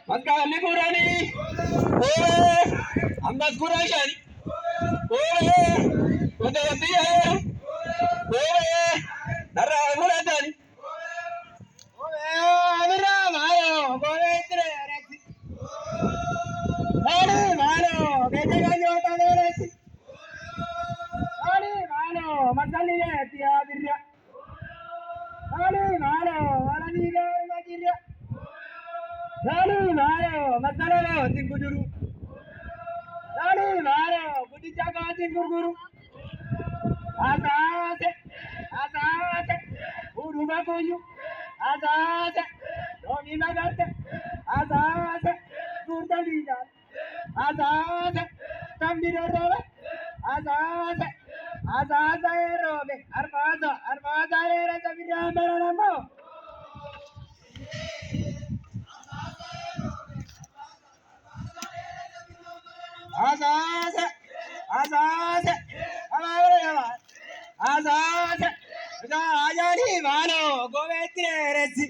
Maskalli kurani, ammas kurashani, wada wadiya, narra kuratani, adira mayo, kore itre resi, adi mayo, kete kanyo tane resi, adi mayo, maskalli ne tiya dirya, adi mayo, alani gar majirya, adi mayo, maskala tingkujuru. Lalu lalu, budi jaga tinggur asase, asase, uruma kuyu, asase, domi magate, asase, kurta lijan, asase, tambiro robe, asase, asase robe, armada era sabira meramo. Asase, asase, asase, asase, ayani mano, govetire resi.